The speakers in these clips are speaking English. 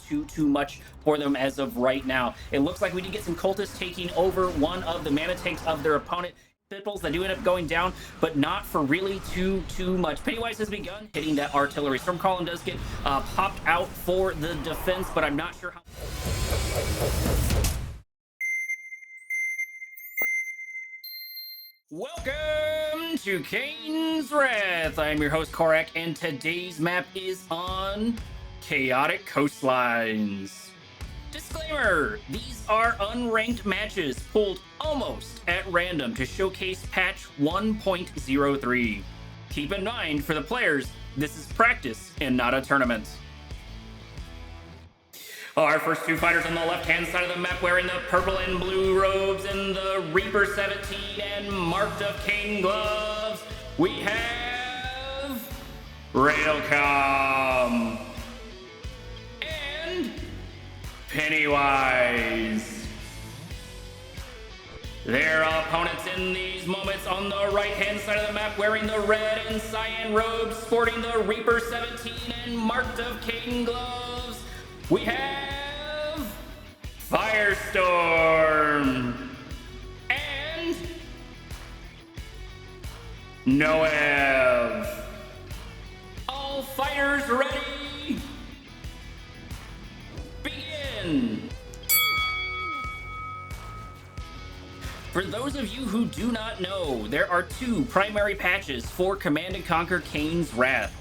too much for them as of right now. It looks like we did get some cultists taking over one of the mana tanks of their opponent. Pipples that do end up going down, but not for really too much. Pennywise has begun hitting that artillery. Storm Column does get popped out for the defense, but I'm not sure how. Welcome to Kane's Wrath. I'm your host Korak, and today's map is on Chaotic Coastlines. Disclaimer, these are unranked matches pulled almost at random to showcase patch 1.03. Keep in mind, for the players, this is practice and not a tournament. Our first two fighters on the left-hand side of the map wearing the purple and blue robes and the Reaper 17 and Marked of Kane gloves, we have Railcom and Pennywise. Their opponents in these moments on the right-hand side of the map wearing the red and cyan robes, sporting the Reaper 17 and Marked of Kane gloves, we have FiReSToRM and Noev. All fighters ready? Begin! For those of you who do not know, there are two primary patches for Command & Conquer Kane's Wrath.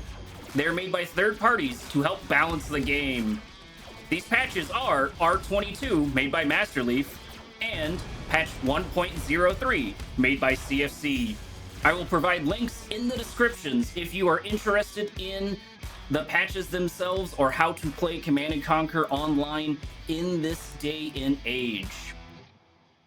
They're made by third parties to help balance the game. These patches are R22, made by Masterleaf, and patch 1.03, made by CFC. I will provide links in the descriptions if you are interested in the patches themselves or how to play Command & Conquer online in this day and age.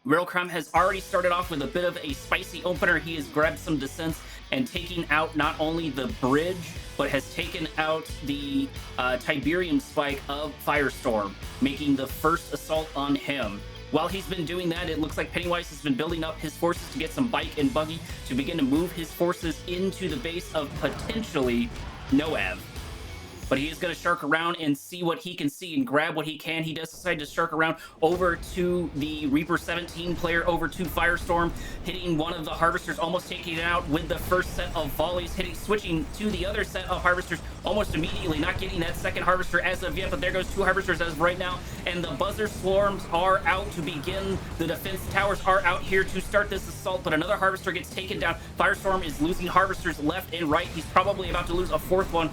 Railcom has already started off with a bit of a spicy opener. He has grabbed some descents and taking out not only the bridge, but has taken out the Tiberium spike of FiReSToRM, making the first assault on him. While he's been doing that, it looks like Pennywise has been building up his forces to get some bike and buggy to begin to move his forces into the base of potentially Noev. But he is going to shark around and see what he can see and grab what he can. He does decide to shark around over to the Reaper 17 player, over to FiReSToRM, hitting one of the Harvesters, almost taking it out with the first set of volleys, switching to the other set of Harvesters almost immediately, not getting that second Harvester as of yet, but there goes two Harvesters as of right now, and the Buzzer Swarms are out to begin. The defense towers are out here to start this assault, but another Harvester gets taken down. FiReSToRM is losing Harvesters left and right. He's probably about to lose a fourth one.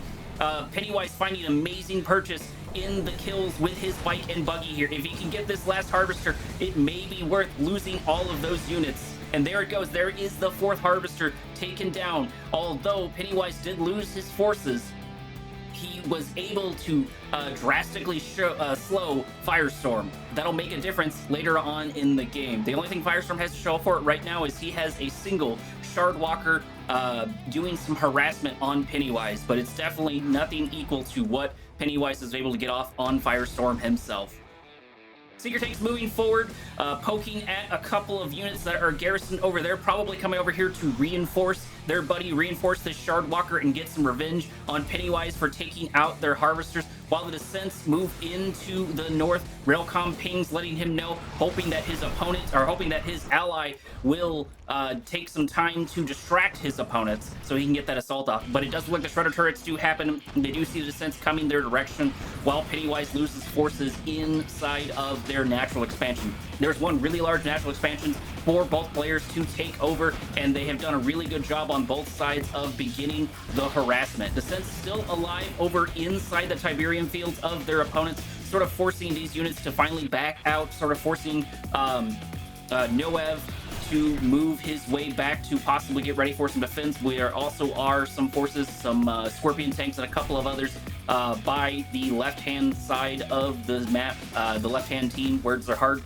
Pennywise finding an amazing purchase in the kills with his bike and buggy here. If he can get this last Harvester, it may be worth losing all of those units. And there it goes. There is the fourth Harvester taken down. Although Pennywise did lose his forces, he was able to drastically slow FiReSToRM. That'll make a difference later on in the game. The only thing FiReSToRM has to show for it right now is he has a single Shardwalker doing some harassment on Pennywise, but it's definitely nothing equal to what Pennywise is able to get off on FiReSToRM himself. Seeker Tank's moving forward, poking at a couple of units that are garrisoned over there, probably coming over here to reinforce their buddy, reinforce this Shardwalker and get some revenge on Pennywise for taking out their Harvesters. While the Descents move into the north, Railcom pings, letting him know, hoping that his opponent, or hoping that his ally will take some time to distract his opponents so he can get that assault off. But it does look like the Shredder turrets do happen. They do see the Descents coming their direction while Pennywise loses forces inside of their natural expansion. There's one really large natural expansion for both players to take over, and they have done a really good job on both sides of beginning the harassment. Descents still alive over inside the Tiberium fields of their opponents, sort of forcing these units to finally back out, sort of forcing Noev to move his way back to possibly get ready for some defense. There also are some forces, some Scorpion tanks and a couple of others by the left-hand side of the map, the left-hand team, words are hard.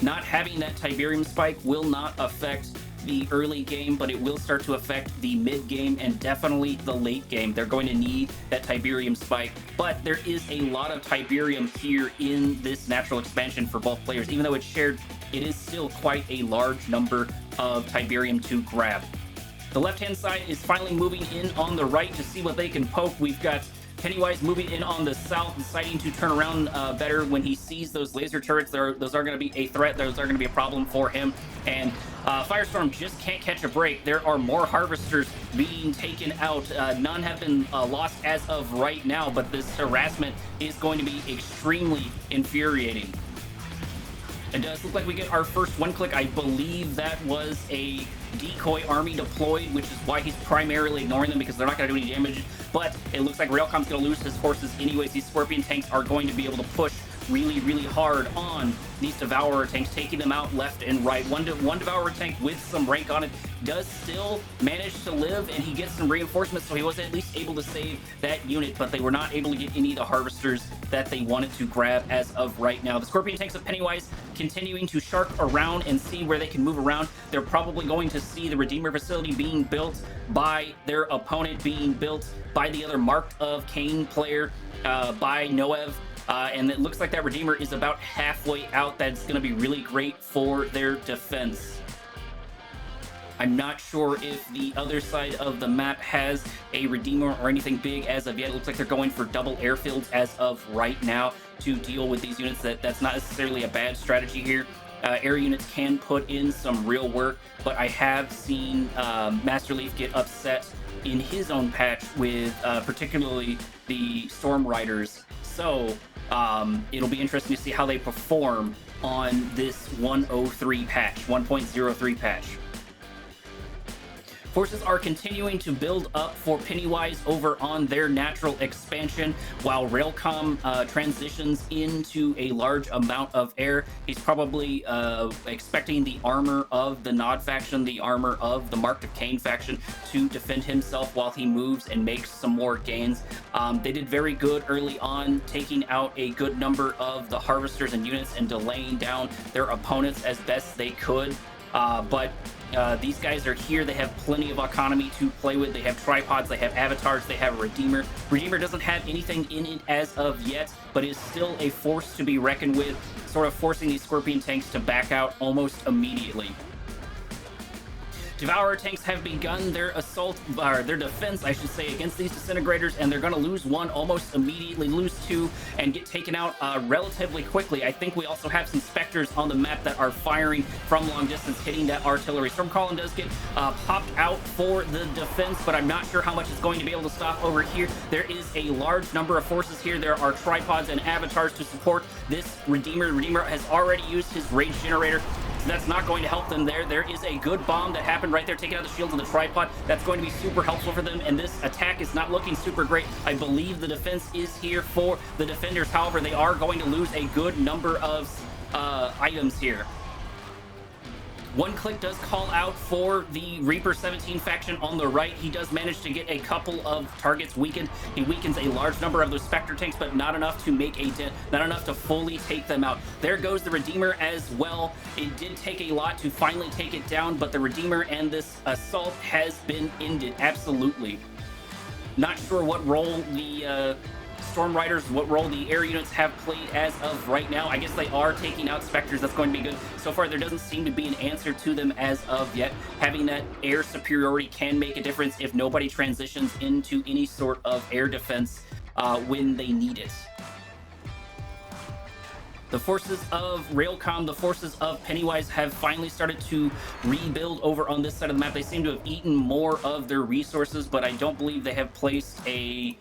Not having that Tiberium spike will not affect the early game, but it will start to affect the mid game and definitely the late game. They're going to need that Tiberium spike, but there is a lot of Tiberium here in this natural expansion for both players. Even though it's shared, it is still quite a large number of Tiberium to grab. The left-hand side is finally moving in on the right to see what they can poke. We've got Pennywise moving in on the south, deciding to turn around better when he sees those laser turrets. Those are going to be a threat. Those are going to be a problem for him. And FiReSToRM just can't catch a break. There are more harvesters being taken out. None have been lost as of right now, but this harassment is going to be extremely infuriating. It does look like we get our first one click. I believe that was a decoy army deployed, which is why he's primarily ignoring them, because they're not going to do any damage. But it looks like Railcom's going to lose his forces anyways. These Scorpion tanks are going to be able to push really, really hard on these Devourer tanks, taking them out left and right. One Devourer tank with some rank on it does still manage to live, and he gets some reinforcements, so he was at least able to save that unit, but they were not able to get any of the harvesters that they wanted to grab as of right now. The Scorpion tanks of Pennywise continuing to shark around and see where they can move around. They're probably going to see the Redeemer facility being built by their opponent, being built by the other marked of Kane player, by Noev. And it looks like that Redeemer is about halfway out. That's going to be really great for their defense. I'm not sure if the other side of the map has a Redeemer or anything big as of yet. It looks like they're going for double airfields as of right now to deal with these units. That's not necessarily a bad strategy here. Air units can put in some real work, but I have seen Master Leaf get upset in his own patch with particularly the Storm Riders. So it'll be interesting to see how they perform on this 1.03 patch, 1.03 patch. Forces are continuing to build up for Pennywise over on their natural expansion, while Railcom transitions into a large amount of air. He's probably expecting the armor of the Nod faction, the armor of the Marked of Kane faction, to defend himself while he moves and makes some more gains. They did very good early on, taking out a good number of the harvesters and units and delaying down their opponents as best they could. But these guys are here. They have plenty of economy to play with. They have tripods, they have avatars, they have a Redeemer. Redeemer doesn't have anything in it as of yet, but is still a force to be reckoned with, sort of forcing these Scorpion tanks to back out almost immediately. Devourer tanks have begun their assault, or their defense, I should say, against these disintegrators, and they're going to lose one almost immediately, lose two, and get taken out relatively quickly. I think we also have some Spectres on the map that are firing from long distance, hitting that artillery. Stormcalling does get popped out for the defense, but I'm not sure how much it's going to be able to stop over here. There is a large number of forces here. There are tripods and avatars to support this Redeemer. Redeemer has already used his rage generator. That's not going to help them there. There is a good bomb that happened right there, taking out the shields of the tripod. That's going to be super helpful for them, and this attack is not looking super great. I believe the defense is here for the defenders. However, they are going to lose a good number of items here. One click does call out for the Reaper 17 faction on the right. He does manage to get a couple of targets weakened. He weakens a large number of those Spectre tanks, but not enough to make a dent, not enough to fully take them out. There goes the Redeemer as well. It did take a lot to finally take it down, but the Redeemer and this assault has been ended, absolutely. Not sure what role the Storm Riders, what role the air units have played as of right now. I guess they are taking out Spectres. That's going to be good. So far, there doesn't seem to be an answer to them as of yet. Having that air superiority can make a difference if nobody transitions into any sort of air defense when they need it. The forces of Railcom, the forces of Pennywise have finally started to rebuild over on this side of the map. They seem to have eaten more of their resources, but I don't believe they have placed a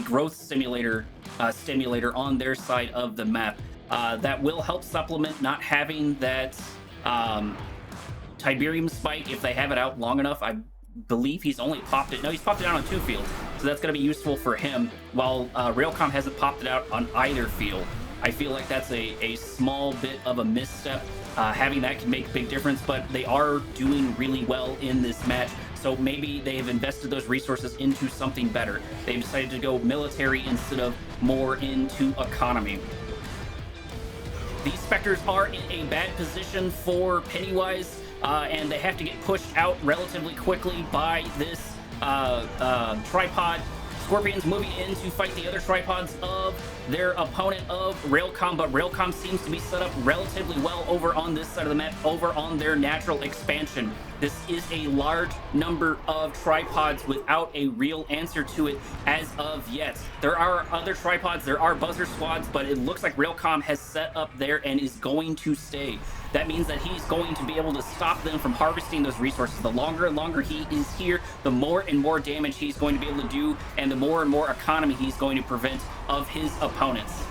growth stimulator on their side of the map. That will help supplement not having that Tiberium spike if they have it out long enough. I believe he's only popped it. No, he's popped it out on 2 fields, so that's going to be useful for him, while Railcom hasn't popped it out on either field. I feel like that's a small bit of a misstep. Having that can make a big difference, but they are doing really well in this match. So maybe they have invested those resources into something better. They've decided to go military instead of more into economy. These Spectres are in a bad position for Pennywise, and they have to get pushed out relatively quickly by this tripod. Scorpions moving in to fight the other tripods of their opponent of Railcom, but Railcom seems to be set up relatively well over on this side of the map, over on their natural expansion. This is a large number of tripods without a real answer to it as of yet. There are other tripods, there are buzzer squads, but it looks like Railcom has set up there and is going to stay. That means that he's going to be able to stop them from harvesting those resources. The longer and longer he is here, the more and more damage he's going to be able to do, and the more and more economy he's going to prevent of his opponents.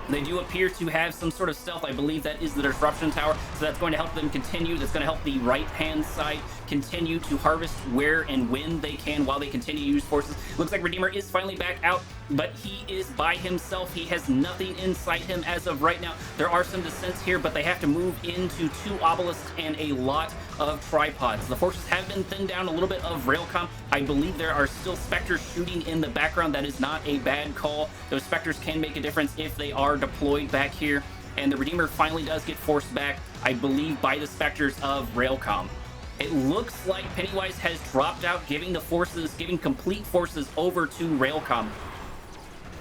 They do appear to have some sort of stealth. I believe that is the disruption tower, so that's going to help them continue. That's going to help the right-hand side continue to harvest where and when they can while they continue to use forces. Looks like Redeemer is finally back out, but he is by himself. He has nothing inside him as of right now. There are some descents here, but they have to move into 2 obelisks and a lot of tripods. The forces have been thinned down a little bit of Railcom. I believe there are still Spectres shooting in the background. That is not a bad call. Those Spectres can make a difference if they are deployed back here. And the Redeemer finally does get forced back, I believe, by the Spectres of Railcom. It looks like Pennywise has dropped out, giving complete forces over to Railcom.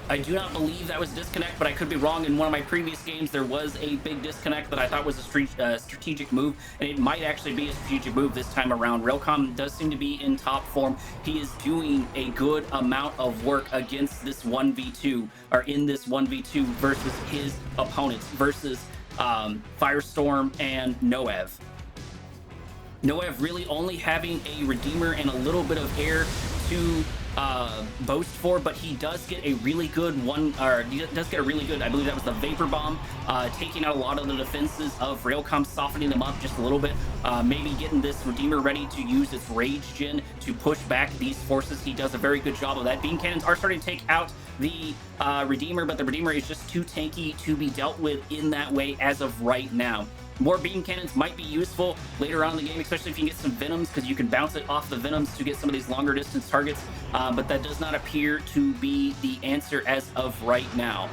I do not believe that was a disconnect, but I could be wrong. In one of my previous games, there was a big disconnect that I thought was a strategic move, and it might actually be a strategic move this time around. Railcom does seem to be in top form. He is doing a good amount of work against this 1v2, or in this 1v2 versus his opponents, versus FiReSToRM and Noev. Noev really only having a Redeemer and a little bit of air to boast for, but he does get a really good I believe that was the Vapor Bomb, taking out a lot of the defenses of Railcom, softening them up just a little bit, maybe getting this Redeemer ready to use its Rage Gen to push back these forces. He does a very good job of that. Beam Cannons are starting to take out the Redeemer, but the Redeemer is just too tanky to be dealt with in that way as of right now. More beam cannons might be useful later on in the game, especially if you can get some Venoms, because you can bounce it off the Venoms to get some of these longer distance targets, but that does not appear to be the answer as of right now.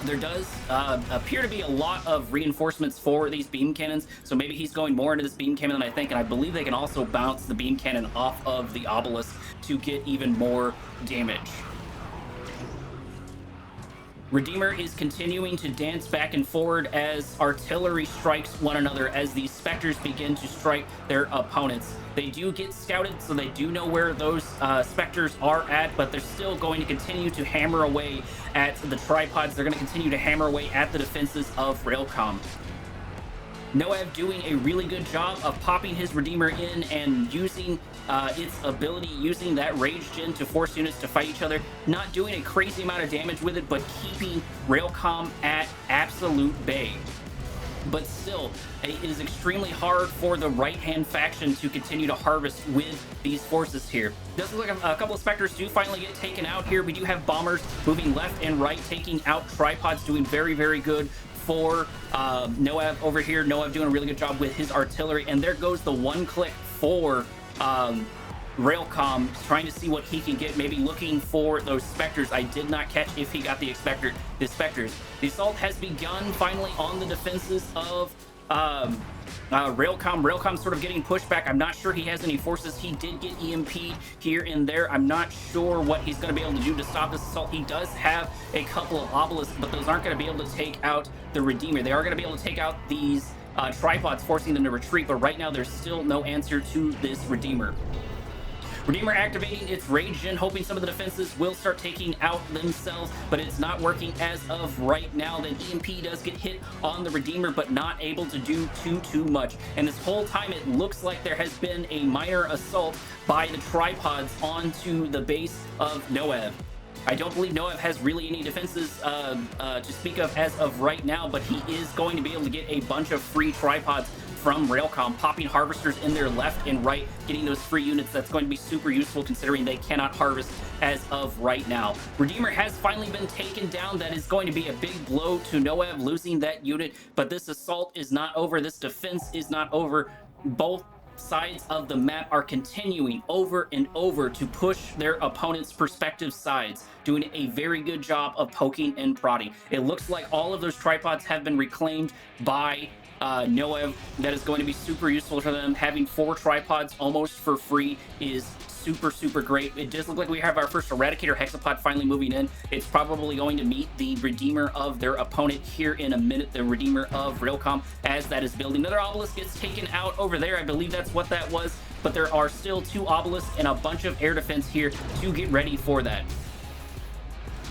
There does appear to be a lot of reinforcements for these beam cannons, so maybe he's going more into this beam cannon than I think, and I believe they can also bounce the beam cannon off of the obelisk to get even more damage. Redeemer is continuing to dance back and forward as artillery strikes one another, as these Spectres begin to strike their opponents. They do get scouted, so they do know where those Spectres are at, but they're still going to continue to hammer away at the tripods. They're going to continue to hammer away at the defenses of Railcom. Noev doing a really good job of popping his Redeemer in and using its ability, using that Rage Gen to force units to fight each other. Not doing a crazy amount of damage with it, but keeping Railcom at absolute bay. But still, it is extremely hard for the right-hand faction to continue to harvest with these forces here. Does look like a couple of Spectres do finally get taken out here. We do have Bombers moving left and right, taking out tripods, doing very, very good for Noev over here. Noev doing a really good job with his artillery, and there goes the one click for Railcom, trying to see what he can get, maybe looking for those Spectres. I did not catch if he got the Spectres. The assault has begun finally on the defenses of Railcom. Railcom sort of getting pushed back. I'm not sure he has any forces. He did get EMP'd here and there. I'm not sure what he's going to be able to do to stop this assault. He does have a couple of obelisks, but those aren't going to be able to take out the Redeemer. They are going to be able to take out these tripods, forcing them to retreat, but right now there's still no answer to this Redeemer. Redeemer activating its Rage Gen, hoping some of the defenses will start taking out themselves, but it's not working as of right now. Then EMP does get hit on the Redeemer, but not able to do too much. And this whole time, it looks like there has been a minor assault by the tripods onto the base of Noev. I don't believe Noev has really any defenses to speak of as of right now, but he is going to be able to get a bunch of free tripods from Railcom, popping harvesters in their left and right, getting those free units. That's going to be super useful considering they cannot harvest as of right now. Redeemer has finally been taken down. That is going to be a big blow to Noev, losing that unit, but this assault is not over. This defense is not over. Both sides of the map are continuing over and over to push their opponent's perspective sides, doing a very good job of poking and prodding. It looks like all of those tripods have been reclaimed by Noev. That is going to be super useful for them. Having 4 tripods almost for free is super great. It does look like we have our first Eradicator Hexapod finally moving in. It's probably going to meet the Redeemer of their opponent here in a minute, the Redeemer of Railcom, as that is building. Another Obelisk gets taken out over there. I believe that's what that was, but there are still 2 Obelisks and a bunch of air defense here to get ready for that.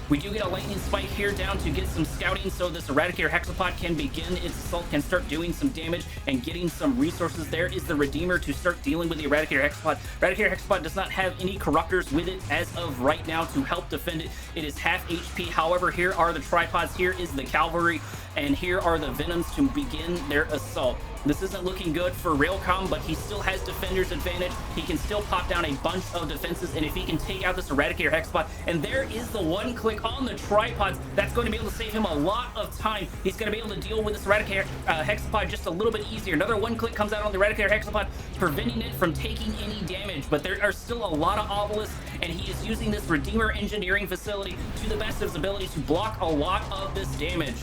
We do get a lightning spike here down to get some scouting so this Eradicator Hexapod can begin its assault, can start doing some damage and getting some resources. There is the Redeemer to start dealing with the Eradicator Hexapod. Eradicator Hexapod does not have any Corruptors with it as of right now to help defend it. It is half HP. However, here are the tripods, here is the Cavalry, and here are the Venoms to begin their assault. This isn't looking good for Railcom, but he still has Defender's advantage. He can still pop down a bunch of defenses, and if he can take out this Eradicator Hexapod, and there is the 1-click on the tripods, that's going to be able to save him a lot of time. He's going to be able to deal with this Eradicator Hexapod just a little bit easier. Another 1-click comes out on the Eradicator Hexapod, preventing it from taking any damage, but there are still a lot of obelisks, and he is using this Redeemer engineering facility to the best of his ability to block a lot of this damage.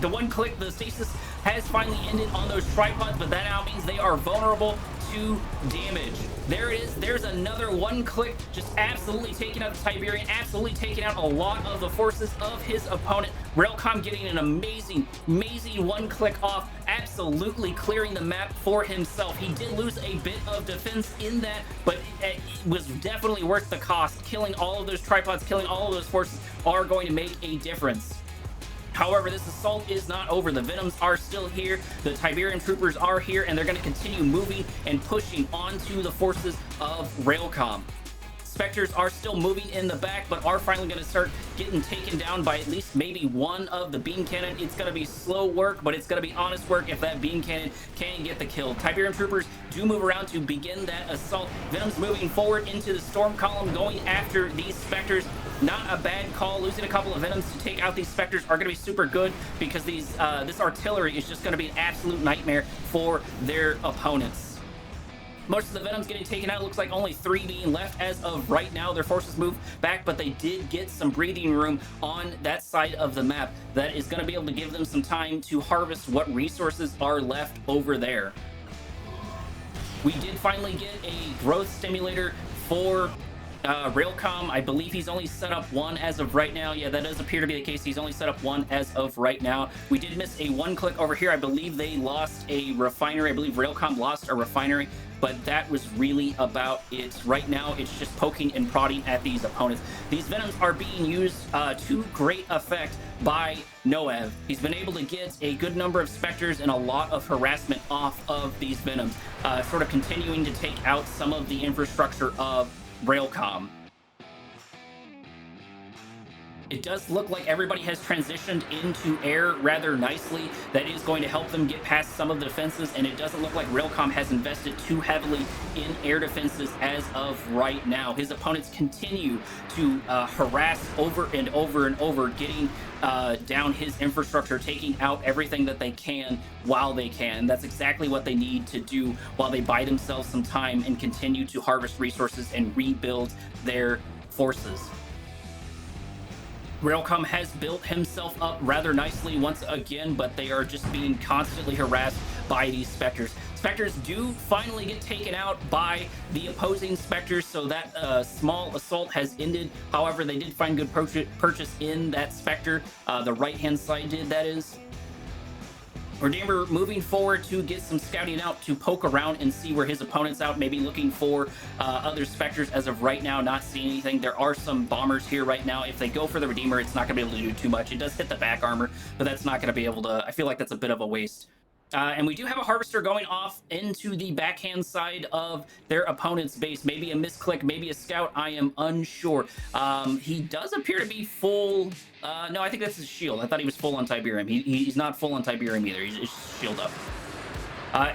The 1-click, the stasis has finally ended on those tripods, but that now means they are vulnerable to damage. There it is. There's another 1-click, just absolutely taking out the Tiberian, absolutely taking out a lot of the forces of his opponent. Railcom getting an amazing 1-click off, absolutely clearing the map for himself. He did lose a bit of defense in that, but it was definitely worth the cost. Killing all of those tripods, killing all of those forces are going to make a difference. However, this assault is not over. The Venoms are still here, the Tiberian troopers are here, and they're going to continue moving and pushing onto the forces of Railcom. Spectres are still moving in the back, but are finally going to start getting taken down by at least maybe one of the beam cannon. It's going to be slow work, but it's going to be honest work if that beam cannon can get the kill. Tiberian troopers do move around to begin that assault. Venom's moving forward into the storm column, going after these Spectres. Not a bad call. Losing a couple of Venoms to take out these Spectres are going to be super good, because these this artillery is just going to be an absolute nightmare for their opponents. Most of the Venoms getting taken out. Looks like only 3 being left as of right now. Their forces move back, but they did get some breathing room on that side of the map that is going to be able to give them some time to harvest what resources are left over there. We did finally get a growth stimulator for Railcom. I believe he's only set up 1 as of right now. Yeah, that does appear to be the case. He's only set up 1 as of right now. We did miss a 1-click over here. I believe they lost a refinery. I believe Railcom lost a refinery, but that was really about it. Right now, it's just poking and prodding at these opponents. These Venoms are being used to great effect by Noev. He's been able to get a good number of Spectres and a lot of harassment off of these Venoms, sort of continuing to take out some of the infrastructure of Railcom. It does look like everybody has transitioned into air rather nicely. That is going to help them get past some of the defenses, and it doesn't look like Railcom has invested too heavily in air defenses as of right now. His opponents continue to harass over and over, getting down his infrastructure, taking out everything that they can while they can. That's exactly what they need to do while they buy themselves some time and continue to harvest resources and rebuild their forces. Railcom has built himself up rather nicely once again, but they are just being constantly harassed by these Spectres. Spectres do finally get taken out by the opposing Spectres, so that small assault has ended. However, they did find good purchase in that Spectre. The right-hand side did, that is. Redeemer moving forward to get some scouting out to poke around and see where his opponent's out, maybe looking for other Spectres. As of right now, not seeing anything. There are some bombers here right now. If they go for the Redeemer, it's not going to be able to do too much. It does hit the back armor, but that's not going to be able to... I feel like that's a bit of a waste. And we do have a Harvester going off into the backhand side of their opponent's base. Maybe a misclick, maybe a scout. I am unsure. He does appear to be full... no, I think that's his shield. I thought he was full on Tiberium. He's not full on Tiberium either. He's just shield up.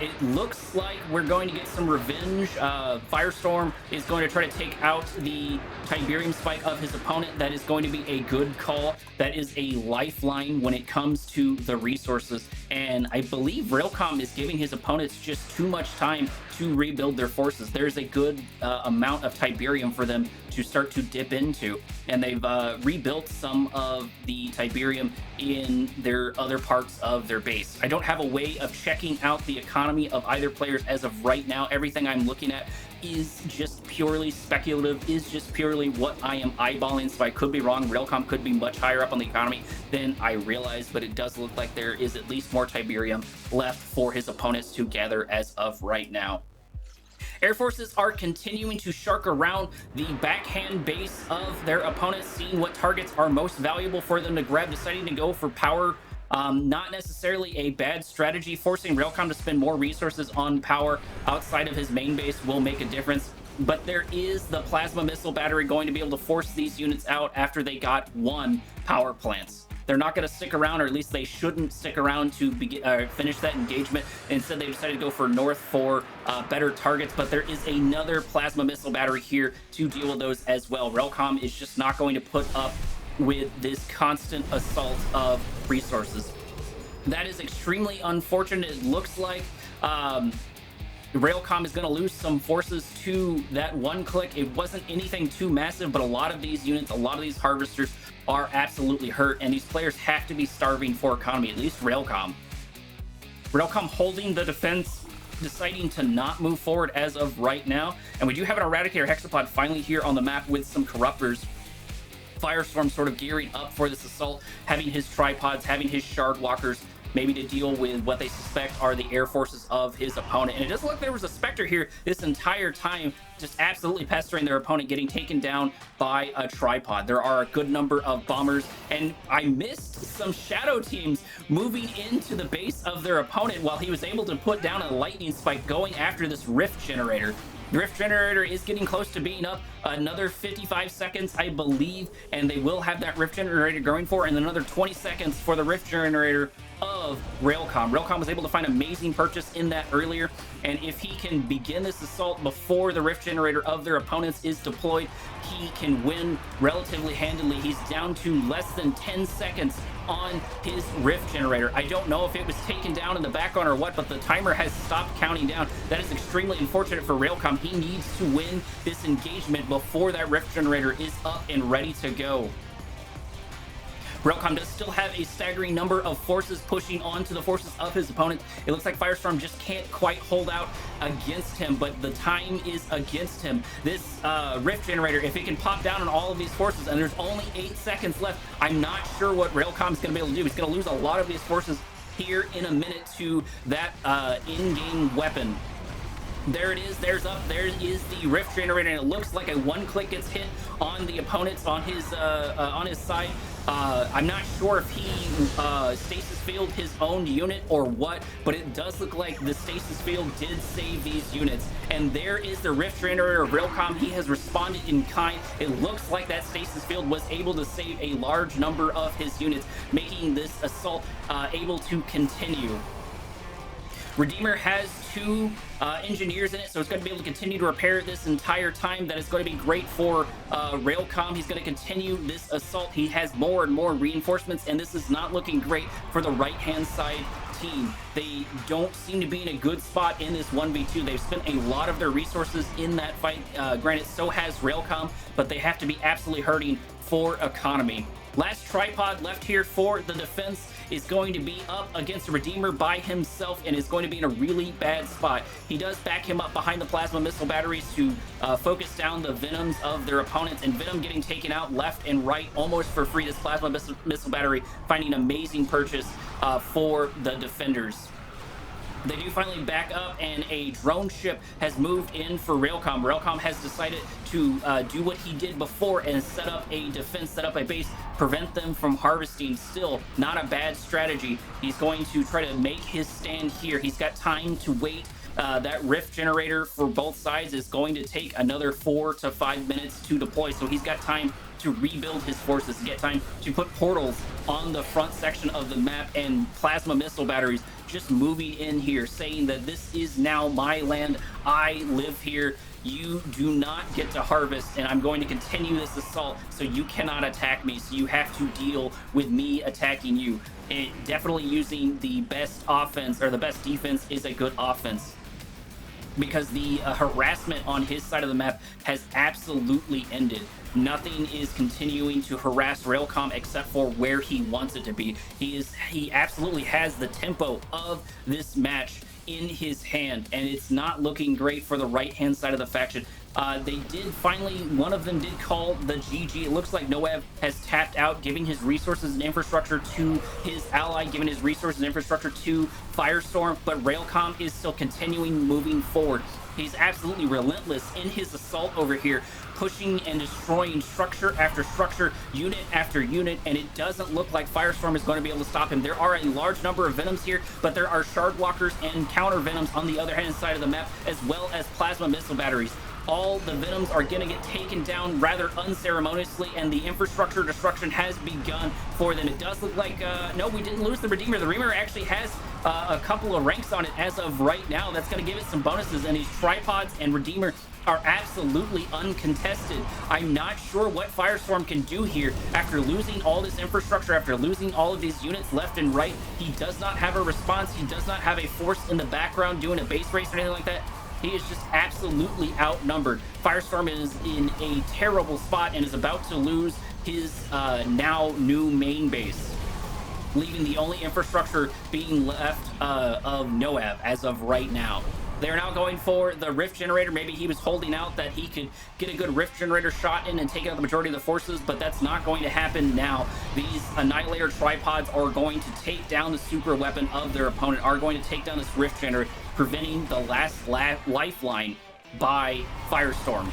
It looks like we're going to get some revenge. FiReSToRM is going to try to take out the Tiberium spike of his opponent. That is going to be a good call. That is a lifeline when it comes to the resources. And I believe Railcom is giving his opponents just too much time to rebuild their forces. There's a good amount of Tiberium for them to start to dip into. And they've rebuilt some of the Tiberium in their other parts of their base. I don't have a way of checking out the economy of either players as of right now. Everything I'm looking at is just purely speculative, is just purely what I am eyeballing, so I could be wrong. Railcom could be much higher up on the economy than I realized, but it does look like there is at least more Tiberium left for his opponents to gather as of right now. Air Forces are continuing to shark around the backhand base of their opponents, seeing what targets are most valuable for them to grab, deciding to go for power. Not necessarily a bad strategy. Forcing Railcom to spend more resources on power outside of his main base will make a difference. But there is the plasma missile battery going to be able to force these units out after they got 1 power plants. They're not going to stick around, or at least they shouldn't stick around to finish that engagement. Instead, they decided to go for north for better targets, but there is another plasma missile battery here to deal with those as well. Railcom is just not going to put up with this constant assault of resources. That is extremely unfortunate. It looks like Railcom is going to lose some forces to that one click. It wasn't anything too massive, but a lot of these units, a lot of these harvesters are absolutely hurt, and these players have to be starving for economy, at least Railcom. Railcom holding the defense, deciding to not move forward as of right now, and we do have an Eradicator Hexapod finally here on the map with some Corruptors. FiReSToRM sort of gearing up for this assault, having his tripods, having his shard walkers, maybe to deal with what they suspect are the air forces of his opponent. And it does look like there was a Spectre here this entire time, just absolutely pestering their opponent, getting taken down by a tripod. There are a good number of bombers, and I missed some shadow teams moving into the base of their opponent while he was able to put down a lightning spike going after this rift generator. The rift generator is getting close to being up. Another 55 seconds, I believe, and they will have that rift generator going for, and another 20 seconds for the rift generator of Railcom. Railcom was able to find amazing purchase in that earlier, and if he can begin this assault before the rift generator of their opponents is deployed, he can win relatively handily. He's down to less than 10 seconds on his rift generator. I don't know if it was taken down in the background or what, but the timer has stopped counting down. That is extremely unfortunate for Railcom. He needs to win this engagement before that rift generator is up and ready to go. Railcom does still have a staggering number of forces pushing onto the forces of his opponent. It looks like FiReSToRM just can't quite hold out against him, but the time is against him. This rift generator, if it can pop down on all of these forces, and there's only 8 seconds left, I'm not sure what Railcom is going to be able to do. He's going to lose a lot of these forces here in a minute to that in-game weapon. There it is. There is the rift generator, and it looks like a one-click gets hit on the opponents on his side. I'm not sure if he stasis field his own unit or what, but it does look like the stasis field did save these units. And there is the rift generator of Railcom. He has responded in kind. It looks like that stasis field was able to save a large number of his units, making this assault able to continue. Redeemer has 2 engineers in it, so it's going to be able to continue to repair this entire time. That is going to be great for Railcom. He's going to continue this assault. He has more and more reinforcements, and this is not looking great for the right-hand side team. They don't seem to be in a good spot in this 1v2. They've spent a lot of their resources in that fight. Granted, so has Railcom, but they have to be absolutely hurting for economy. Last tripod left here for the defense is going to be up against the Redeemer by himself and is going to be in a really bad spot. He does back him up behind the plasma missile batteries to focus down the Venoms of their opponents, and Venom getting taken out left and right almost for free. This plasma missile battery finding amazing purchase for the defenders. They do finally back up, and a drone ship has moved in for Railcom. Railcom has decided to do what he did before and set up a defense, set up a base, prevent them from harvesting. Still not a bad strategy. He's going to try to make his stand here. He's got time to wait. That rift generator for both sides is going to take another 4 to 5 minutes to deploy, so he's got time to rebuild his forces, to get time to put portals on the front section of the map, and plasma missile batteries just moving in here, saying that this is now my land. I live here. You do not get to harvest, and I'm going to continue this assault, so you cannot attack me, so you have to deal with me attacking you. Definitely using the best offense, or the best defense is a good offense. because the harassment on his side of the map has absolutely ended. Nothing is continuing to harass Railcom except for where he wants it to be. He absolutely has the tempo of this match in his hand, and it's not looking great for the right hand side of the faction. They did finally, one of them did call the GG. It looks like Noev has tapped out, giving his resources and infrastructure to his ally, giving his resources and infrastructure to FiReSToRM, but Railcom is still continuing moving forward. He's absolutely relentless in his assault over here, pushing and destroying structure after structure, unit after unit, and it doesn't look like FiReSToRM is going to be able to stop him. There are a large number of Venoms here, but there are Shard Walkers and counter Venoms on the other hand side of the map, as well as Plasma Missile Batteries. All the Venoms are going to get taken down rather unceremoniously, and the infrastructure destruction has begun for them. It does look like, no, we didn't lose the Redeemer. The Redeemer actually has a couple of ranks on it as of right now. That's going to give it some bonuses, and these tripods and Redeemer are absolutely uncontested. I'm not sure what FiReSToRM can do here after losing all this infrastructure, after losing all of these units left and right. He does not have a response. He does not have a force in the background doing a base race or anything like that. He is just absolutely outnumbered. FiReSToRM is in a terrible spot and is about to lose his now new main base, leaving the only infrastructure being left of Noev as of right now. They're now going for the Rift Generator. Maybe he was holding out that he could get a good Rift Generator shot in and take out the majority of the forces, but that's not going to happen now. These Annihilator tripods are going to take down the super weapon of their opponent, are going to take down this Rift Generator, preventing the last lifeline by FiReSToRM.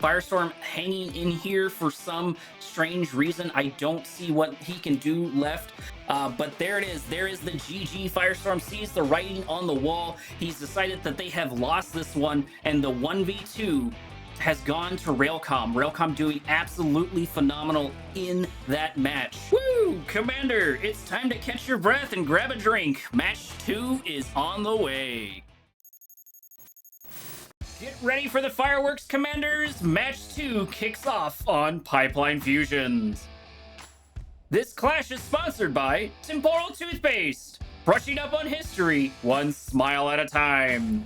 FiReSToRM hanging in here for some strange reason. I don't see what he can do left, but there it is. There is the GG. FiReSToRM sees the writing on the wall. He's decided that they have lost this one, and the 1v2 has gone to Railcom. Railcom doing absolutely phenomenal in that match. Woo! Commander, it's time to catch your breath and grab a drink. Match 2 is on the way. Get ready for the fireworks, Commanders! Match 2 kicks off on Pipeline Fusions. This clash is sponsored by Temporal Toothpaste, brushing up on history, one smile at a time.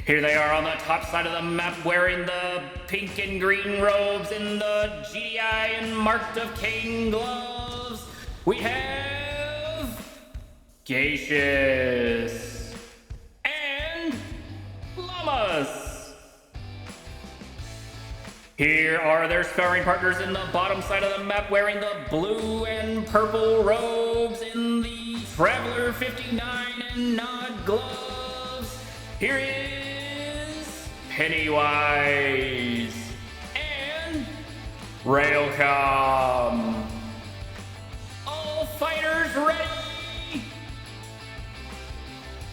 Here they are on the top side of the map, wearing the pink and green robes and the GDI and marked of Kane gloves. We have Gacius and Lamas. Here are their sparring partners in the bottom side of the map, wearing the blue and purple robes in the Traveler 59 and Nod gloves. Here is Pennywise and Railcom. All fighters ready?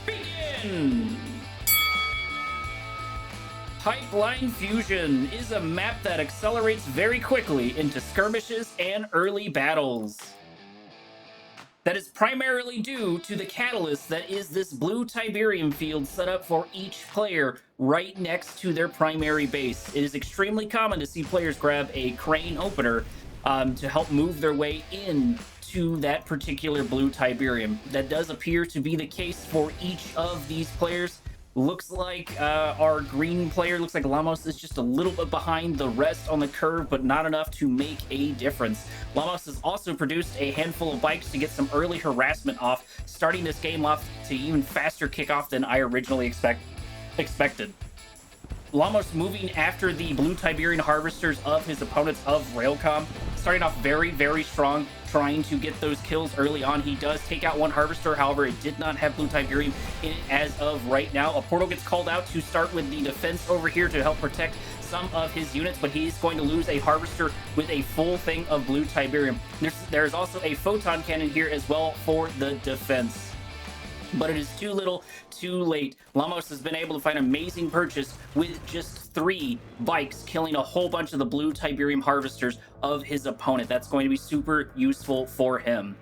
Begin! Pipeline Fusion is a map that accelerates very quickly into skirmishes and early battles. That is primarily due to the catalyst that is this blue Tiberium field set up for each player right next to their primary base. It is extremely common to see players grab a crane opener to help move their way in to that particular blue Tiberium. That does appear to be the case for each of these players. Looks like our green player, looks like Lamas, is just a little bit behind the rest on the curve, but not enough to make a difference. Lamas has also produced a handful of bikes to get some early harassment off, starting this game off to even faster kickoff than I originally expected. Lamas moving after the blue Tiberian harvesters of his opponents of Railcom, starting off very, very strong, trying to get those kills early on. He does take out one harvester, however, it did not have blue Tiberium in it as of right now. A portal gets called out to start with the defense over here to help protect some of his units, but he's going to lose a harvester with a full thing of blue Tiberium. There's also a photon cannon here as well for the defense. But it is too little, too late. Lamas has been able to find an amazing purchase with just 3 bikes, killing a whole bunch of the blue Tiberium harvesters of his opponent. That's going to be super useful for him.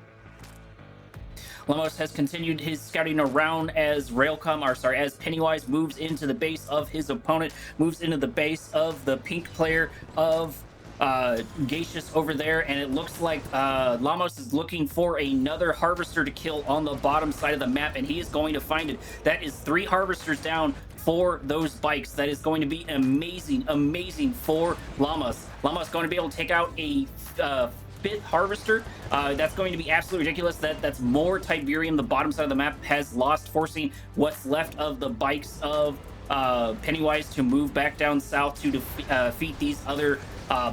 Lamas has continued his scouting around as as Pennywise moves into the base of his opponent, moves into the base of the pink player of Gacius over there, and it looks like Lamas is looking for another harvester to kill on the bottom side of the map, and he is going to find it. That is 3 harvesters down for those bikes. That is going to be amazing for Lamas. Lamas going to be able to take out a 5th harvester. That's going to be absolutely ridiculous. That's more Tiberium. The bottom side of the map has lost, forcing what's left of the bikes of Pennywise to move back down south to defeat these other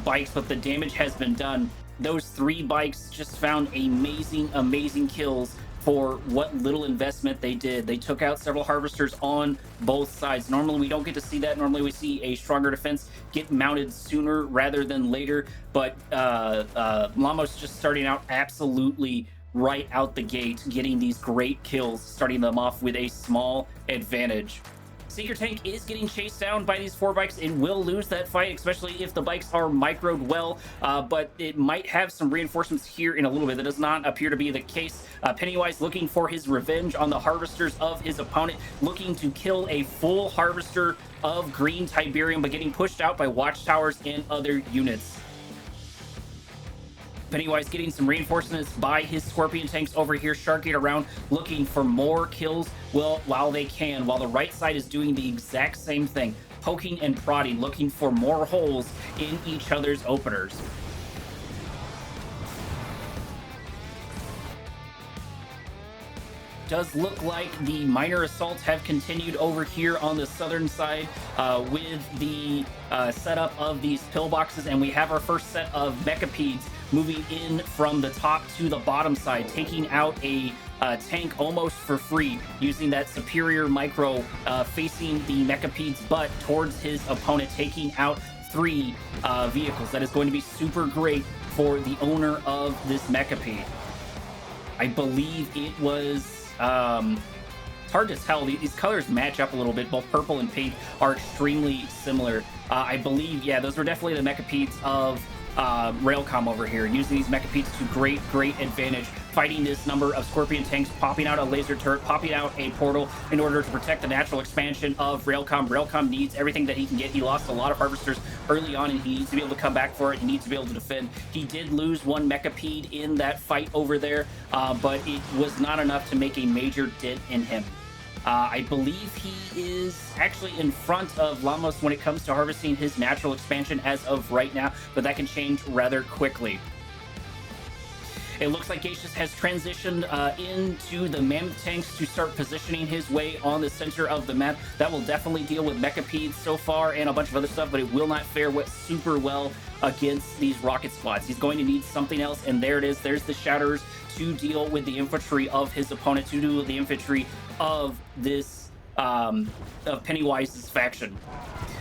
bikes, but the damage has been done. Those 3 bikes just found amazing kills for what little investment they did. They took out several harvesters on both sides. Normally we don't get to see that. Normally we see a stronger defense get mounted sooner rather than later, but Lamas just starting out absolutely right out the gate, getting these great kills, starting them off with a small advantage. Seeker Tank is getting chased down by these 4 bikes. It will lose that fight, especially if the bikes are microed well, but it might have some reinforcements here in a little bit. That does not appear to be the case. Pennywise looking for his revenge on the harvesters of his opponent, looking to kill a full harvester of green Tiberium, but getting pushed out by watchtowers and other units. Pennywise getting some reinforcements by his Scorpion tanks over here, sharking around, looking for more kills while they can, while the right side is doing the exact same thing, poking and prodding, looking for more holes in each other's openers. Does look like the minor assaults have continued over here on the southern side with the setup of these pillboxes, and we have our first set of Mechapedes moving in from the top to the bottom side, taking out a tank almost for free, using that superior micro facing the Mechapede's butt towards his opponent, taking out 3 vehicles. That is going to be super great for the owner of this Mechapede. I believe it was it's hard to tell. These colors match up a little bit. Both purple and pink are extremely similar. I believe, yeah, those were definitely the Mechapedes of Railcom over here, using these Mechapedes to great advantage, fighting this number of Scorpion tanks, popping out a laser turret, popping out a portal in order to protect the natural expansion of Railcom. Railcom needs everything that he can get. He lost a lot of harvesters early on, and he needs to be able to come back for it. He needs to be able to defend. He did lose 1 Mechapede in that fight over there, but it was not enough to make a major dent in him. I believe he is actually in front of Lamas when it comes to harvesting his natural expansion as of right now, but that can change rather quickly. It looks like Gacius has transitioned into the Mammoth tanks to start positioning his way on the center of the map. That will definitely deal with Mechapedes so far and a bunch of other stuff, but it will not fare super well against these rocket squads. He's going to need something else, and there it is. There's the Shatterers to deal with the infantry of his opponent, to deal with the infantry of this of Pennywise's faction.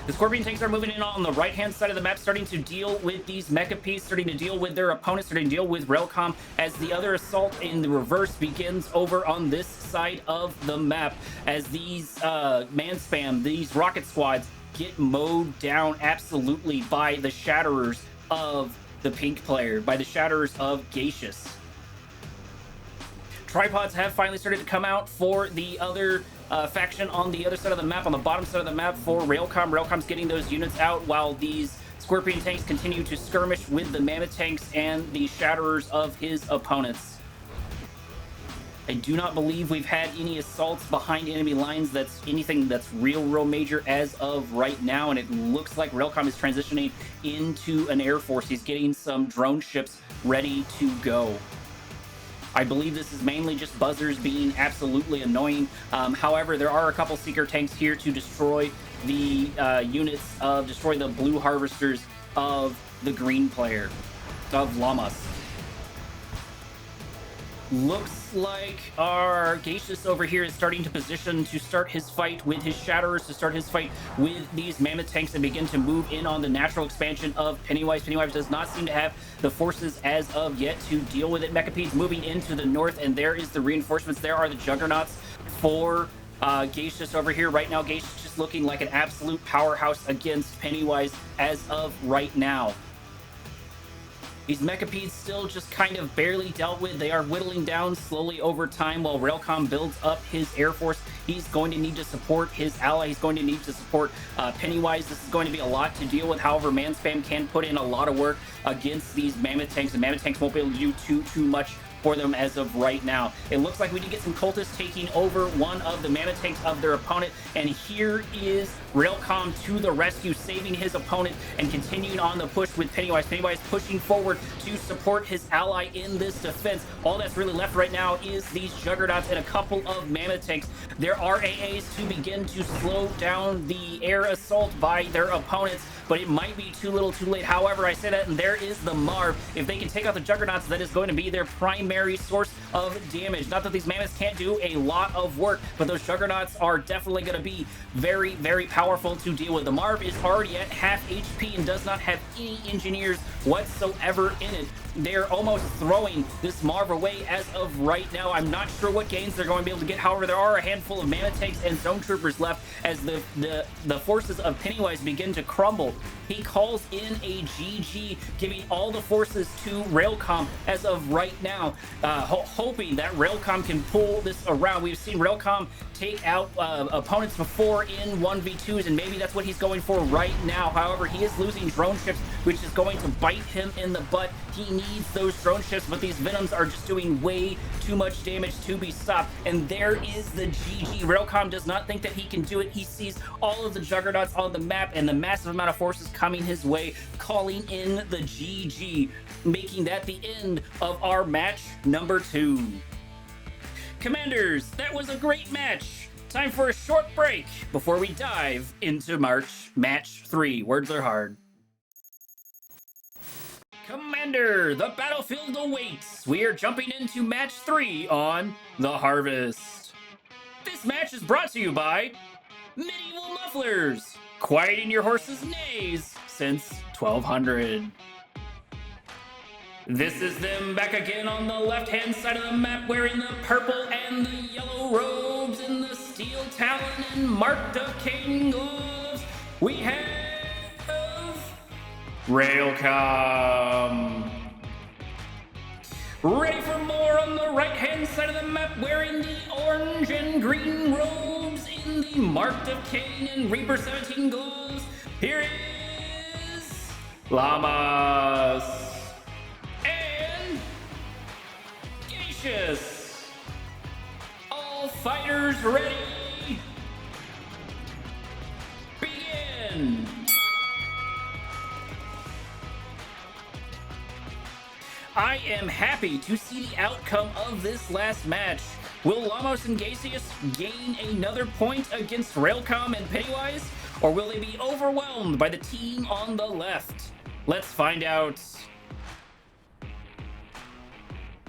The Scorpion tanks are moving in on the right-hand side of the map, starting to deal with these Mechapedes, starting to deal with their opponents, starting to deal with Railcom, as the other assault in the reverse begins over on this side of the map, as these man spam, these rocket squads, get mowed down absolutely by the Shatterers of the pink player, by the Shatterers of Gacius. Tripods have finally started to come out for the other faction on the other side of the map, on the bottom side of the map for Railcom. Railcom's getting those units out while these Scorpion tanks continue to skirmish with the Mammoth tanks and the Shatterers of his opponents. I do not believe we've had any assaults behind enemy lines that's anything that's real major as of right now, and it looks like Railcom is transitioning into an air force. He's getting some drone ships ready to go. I believe this is mainly just buzzers being absolutely annoying. However, there are a couple Seeker tanks here to destroy the destroy the blue harvesters of the green player, of Lamas. Looks like our Gacius over here is starting to position to start his fight with his Shatterers, to start his fight with these Mammoth tanks and begin to move in on the natural expansion of Pennywise. Pennywise does not seem to have the forces as of yet to deal with it. Mechapedes moving into the north, and there is the reinforcements. There are the Juggernauts for Gacius over here. Right now, Gacius just looking like an absolute powerhouse against Pennywise as of right now. These Mechapeds still just kind of barely dealt with. They are whittling down slowly over time while Railcom builds up his Air Force. He's going to need to support his ally. He's going to need to support Pennywise. This is going to be a lot to deal with. However, Man-Spam can put in a lot of work against these Mammoth Tanks, and Mammoth Tanks won't be able to do too much for them as of right now. It looks like we did get some cultists taking over one of the Mammoth Tanks of their opponent, and here is Railcom to the rescue, saving his opponent and continuing on the push with Pennywise. Pennywise pushing forward to support his ally in this defense. All that's really left right now is these Juggernauts and a couple of Mammoth Tanks. There are AAs to begin to slow down the air assault by their opponents, but it might be too little too late. However, I say that, and there is the Marv. If they can take out the Juggernauts, that is going to be their primary source of damage. Not that these Mammoths can't do a lot of work, but those Juggernauts are definitely going to be very, very powerful to deal with. The Marv is already at half HP and does not have any engineers whatsoever in it. They're almost throwing this Marv away as of right now. I'm not sure what gains they're going to be able to get. However, there are a handful of Mammoth Tanks and Zone Troopers left as the forces of Pennywise begin to crumble. He calls in a GG, giving all the forces to Railcom as of right now, hoping that Railcom can pull this around. We've seen Railcom take out opponents before in 1v2s, and maybe that's what he's going for right now. However, he is losing drone ships, which is going to bite him in the butt. He needs those drone ships, but these Venoms are just doing way too much damage to be stopped. And there is the GG. Railcom does not think that he can do it. He sees all of the Juggernauts on the map and the massive amount of forces coming his way, calling in the GG, making that the end of our match number 2. Commanders, that was a great match. Time for a short break before we dive into match 3. Words are hard. Commander, the battlefield awaits. We are jumping into match 3 on The Harvest. This match is brought to you by Medieval Mufflers, quieting your horse's neighs since 1200. This is them back again on the left-hand side of the map, wearing the purple and the yellow robes and the steel talon and marked of Kane gloves. We have Railcom. Ready for more on the right-hand side of the map, wearing the orange and green robes in the marked of Kane and Reaper 17 gloves. Here is Lamas and Gacius. All fighters ready? Begin. I am happy to see the outcome of this last match. Will Lamas and Gacius gain another point against Railcom and Pennywise, or will they be overwhelmed by the team on the left? Let's find out.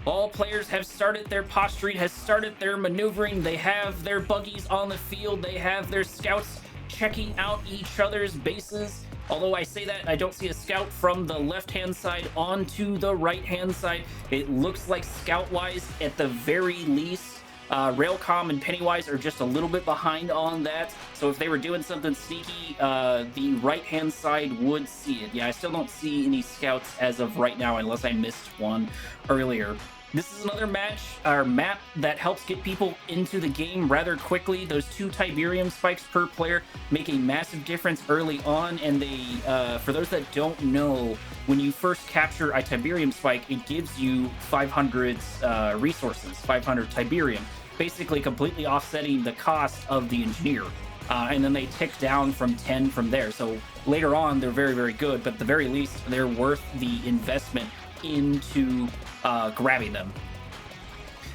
All players have started their posturing, has started their maneuvering. They have their buggies on the field. They have their scouts checking out each other's bases. Although I say that, I don't see a scout from the left-hand side onto the right-hand side. It looks like scout-wise, at the very least, Railcom and Pennywise are just a little bit behind on that. So if they were doing something sneaky, the right-hand side would see it. Yeah, I still don't see any scouts as of right now, unless I missed one earlier. This is another match, or map, that helps get people into the game rather quickly. Those 2 Tiberium spikes per player make a massive difference early on, and they, for those that don't know, when you first capture a Tiberium spike, it gives you 500 resources, 500 Tiberium, basically completely offsetting the cost of the engineer. And then they tick down from 10 from there. So later on, they're very, very good, but at the very least, they're worth the investment into grabbing them.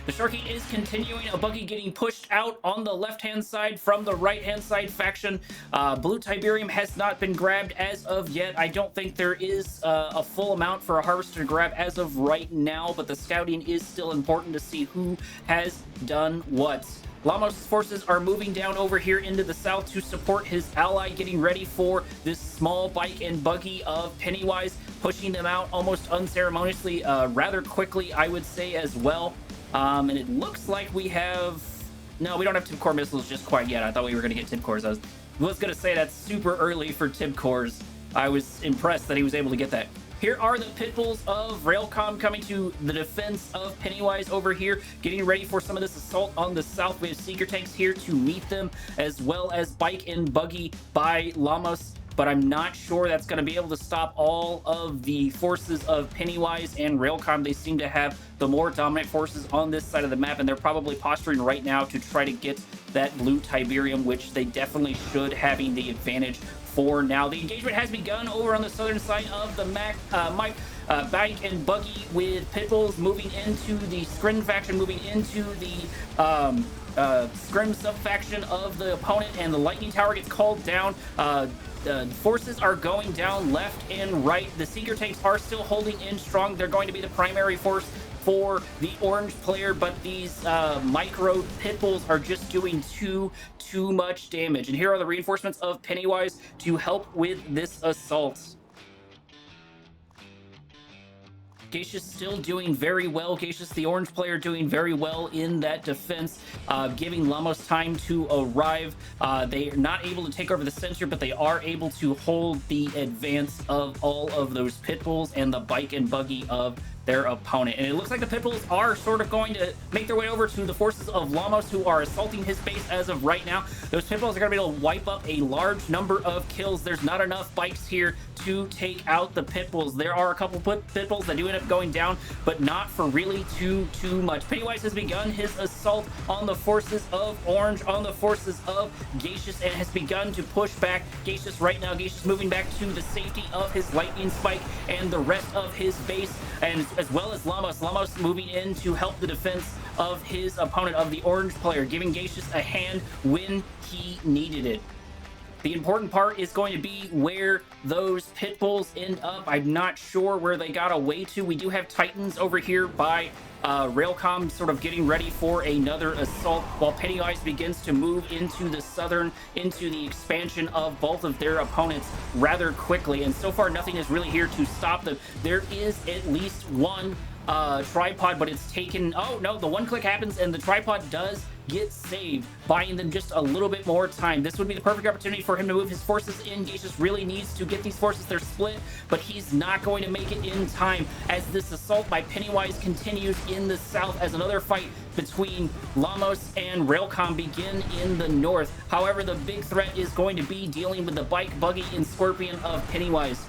The Sharky is continuing, a buggy getting pushed out on the left-hand side from the right-hand side faction. Blue Tiberium has not been grabbed as of yet. I don't think there is a full amount for a harvester to grab as of right now, but the scouting is still important to see who has done what. Lamas' forces are moving down over here into the south to support his ally, getting ready for this small bike and buggy of Pennywise, pushing them out almost unceremoniously, rather quickly, I would say, as well. And it looks like we have... No, we don't have tip core missiles just quite yet. I thought we were going to get tip cores. I was going to say that's super early for tip cores. I was impressed that he was able to get that. Here are the Pitbulls of Railcom coming to the defense of Pennywise over here, getting ready for some of this assault on the south. We have Seeker Tanks here to meet them, as well as Bike and Buggy by Lamas. But I'm not sure that's going to be able to stop all of the forces of Pennywise and Railcom. They seem to have the more dominant forces on this side of the map, and they're probably posturing right now to try to get that blue Tiberium, which they definitely should, having the advantage for now. The engagement has begun over on the southern side of the map. Bike and Buggy with Pitbulls moving into the Scrim faction, moving into the Scrim sub-faction of the opponent, and the Lightning Tower gets called down. Forces are going down left and right. The Seeker Tanks are still holding in strong. They're going to be the primary force for the orange player, but these micro Pitbulls are just doing too much damage. And here are the reinforcements of Pennywise to help with this assault. Gacius still doing very well. Gacius, the orange player, doing very well in that defense, giving Lamas time to arrive. They are not able to take over the center, but they are able to hold the advance of all of those Pitbulls and the Bike and Buggy of their opponent. And it looks like the Pitbulls are sort of going to make their way over to the forces of Lamas, who are assaulting his base as of right now. Those Pitbulls are going to be able to wipe up a large number of kills. There's not enough Bikes here to take out the Pitbulls. There are a couple Pitbulls that do end up going down, but not for really too much. Pennywise has begun his assault on the forces of Orange, on the forces of Gacius, and has begun to push back Gacius right now. Gacius moving back to the safety of his Lightning Spike and the rest of his base, and as well as Lamas. Lamas moving in to help the defense of his opponent, of the orange player, giving Gacius a hand when he needed it. The important part is going to be where those Pitbulls end up. I'm not sure where they got away to. We do have Titans over here by Railcom sort of getting ready for another assault, while Pennywise begins to move into the southern, into the expansion of both of their opponents rather quickly. And so far, nothing is really here to stop them. There is at least one tripod, but it's taken... Oh, no, the one click happens, and the tripod does get saved, buying them just a little bit more time. This would be the perfect opportunity for him to move his forces in. Gacius really needs to get these forces. They're split, but he's not going to make it in time as this assault by Pennywise continues in the south, as another fight between Lamas and Railcom begin in the north. However, the big threat is going to be dealing with the Bike, Buggy, and Scorpion of Pennywise.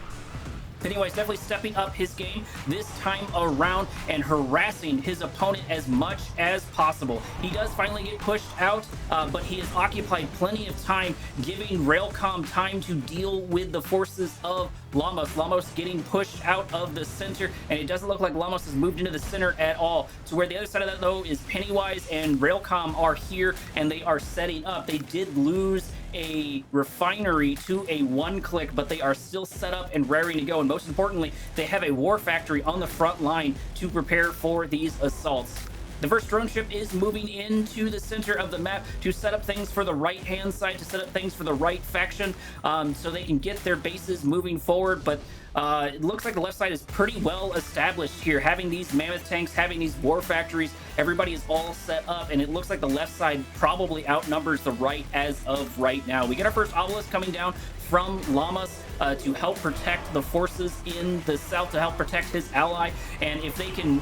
Pennywise definitely stepping up his game this time around and harassing his opponent as much as possible. He does finally get pushed out, but he has occupied plenty of time, giving Railcom time to deal with the forces of Lamas. Lamas getting pushed out of the center, and it doesn't look like Lamas has moved into the center at all. To where the other side of that, though, is Pennywise and Railcom are here, and they are setting up. They did lose a refinery to a one-click, but they are still set up and raring to go. And most importantly, they have a war factory on the front line to prepare for these assaults. The first drone ship is moving into the center of the map to set up things for the right-hand side, to set up things for the right faction, so they can get their bases moving forward. But it looks like the left side is pretty well established here. Having these mammoth tanks, having these war factories, everybody is all set up, and it looks like the left side probably outnumbers the right as of right now. We get our first obelisk coming down from Lamas to help protect the forces in the south, to help protect his ally, and if they can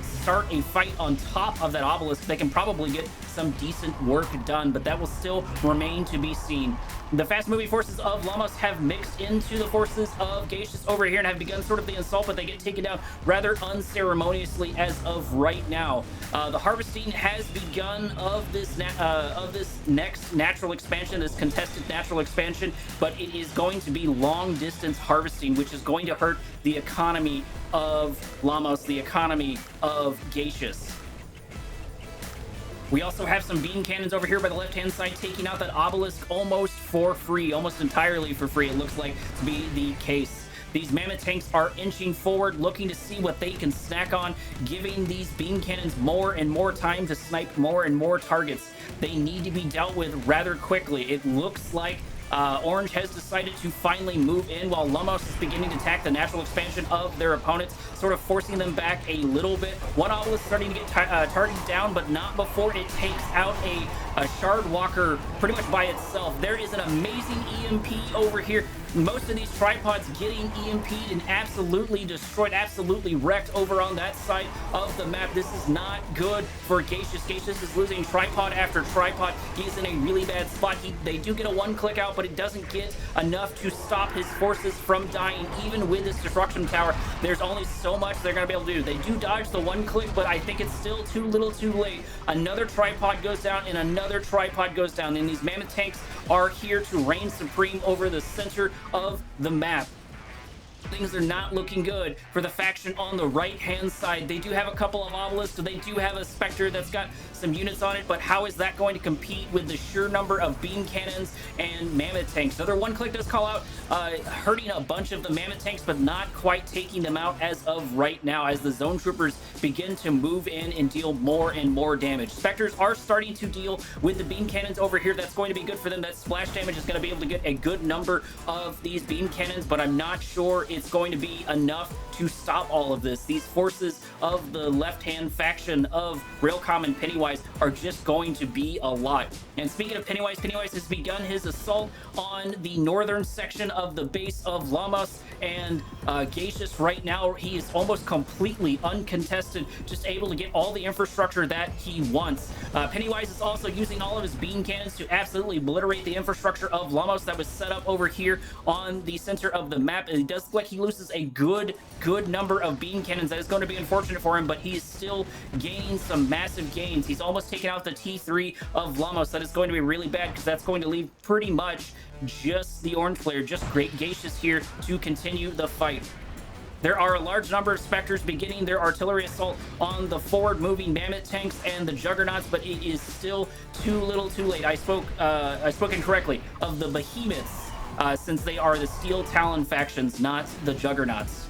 start a fight on top of that obelisk, they can probably get some decent work done, but that will still remain to be seen. The fast-moving forces of Lamas have mixed into the forces of Gacius over here and have begun sort of the assault, but they get taken down rather unceremoniously as of right now. The harvesting has begun of this next natural expansion, this contested natural expansion, but it is going to be long-distance harvesting, which is going to hurt the economy of Lamas, the economy of Gacius. We also have some beam cannons over here by the left-hand side, taking out that obelisk almost for free, almost entirely for free, it looks like to be the case. These mammoth tanks are inching forward, looking to see what they can snack on, giving these beam cannons more and more time to snipe more and more targets. They need to be dealt with rather quickly. It looks like Orange has decided to finally move in, while Lamas is beginning to attack the natural expansion of their opponents, sort of forcing them back a little bit. One obelisk starting to get targeted down, but not before it takes out a a Shard Walker pretty much by itself. There is an amazing EMP over here. Most of these tripods getting EMP'd and absolutely destroyed, absolutely wrecked over on that side of the map. This is not good for Gacius. Gacius is losing tripod after tripod. He's in a really bad spot. They do get a one-click out, but it doesn't get enough to stop his forces from dying. Even with this destruction tower, there's only so much they're going to be able to do. They do dodge the one-click, but I think it's still too little too late. Another tripod goes down, and another tripod goes down, and these mammoth tanks are here to reign supreme over the center of the map. Things are not looking good for the faction on the right-hand side. They do have a couple of obelisks, so they do have a Spectre that's got some units on it, but how is that going to compete with the sheer number of beam cannons and mammoth tanks? Another one-click does call out, hurting a bunch of the mammoth tanks, but not quite taking them out as of right now, as the zone troopers begin to move in and deal more and more damage. Spectres are starting to deal with the beam cannons over here. That's going to be good for them. That splash damage is going to be able to get a good number of these beam cannons, but I'm not sure it's going to be enough to stop all of this. These forces of the left-hand faction of Railcom and Pennywise are just going to be a lot. And speaking of Pennywise, Pennywise has begun his assault on the northern section of the base of Lamas, and Gacius right now, he is almost completely uncontested, just able to get all the infrastructure that he wants. Pennywise is also using all of his beam cannons to absolutely obliterate the infrastructure of Lamas that was set up over here on the center of the map. And it does look like he loses a good number of beam cannons. That is going to be unfortunate for him, but he is still gaining some massive gains. He's almost taken out the T3 of Lamas. That is going to be really bad, because that's going to leave pretty much just the orange player, just great Gacius here to continue the fight. There are a large number of Spectres beginning their artillery assault on the forward-moving mammoth tanks and the juggernauts, but it is still too little too late. I spoke incorrectly of the behemoths, since they are the Steel Talon factions, not the juggernauts.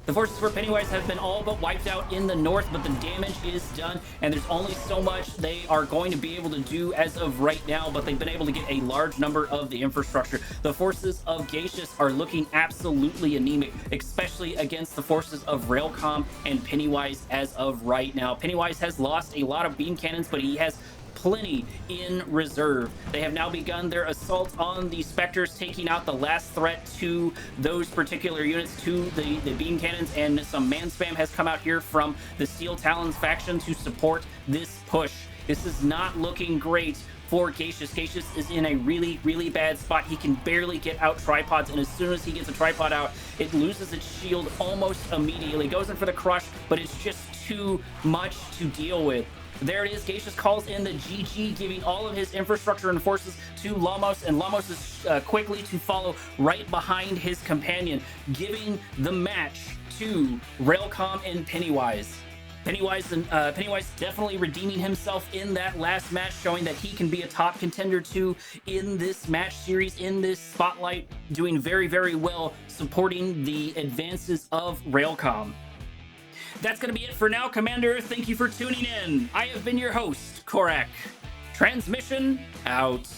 The forces for Pennywise have been all but wiped out in the north, but the damage is done, and there's only so much they are going to be able to do as of right now, but they've been able to get a large number of the infrastructure. The forces of Gacius are looking absolutely anemic, especially against the forces of Railcom and Pennywise as of right now. Pennywise has lost a lot of beam cannons, but he has plenty in reserve. They have now begun their assault on the Spectres, taking out the last threat to those particular units, to the beam cannons, and some man spam has come out here from the Steel Talons faction to support this push. This is not looking great for Gacius. Gacius is in a really bad spot. He can barely get out tripods, and as soon as he gets a tripod out, it loses its shield almost immediately. Goes in for the crush, but it's just too much to deal with. There it is. Gacius calls in the GG, giving all of his infrastructure and forces to Lamas, and Lamas is quickly to follow right behind his companion, giving the match to Railcom and Pennywise. Pennywise definitely redeeming himself in that last match, showing that he can be a top contender too in this match series, in this spotlight, doing very well, supporting the advances of Railcom. That's going to be it for now, Commander. Thank you for tuning in. I have been your host, Korak. Transmission out.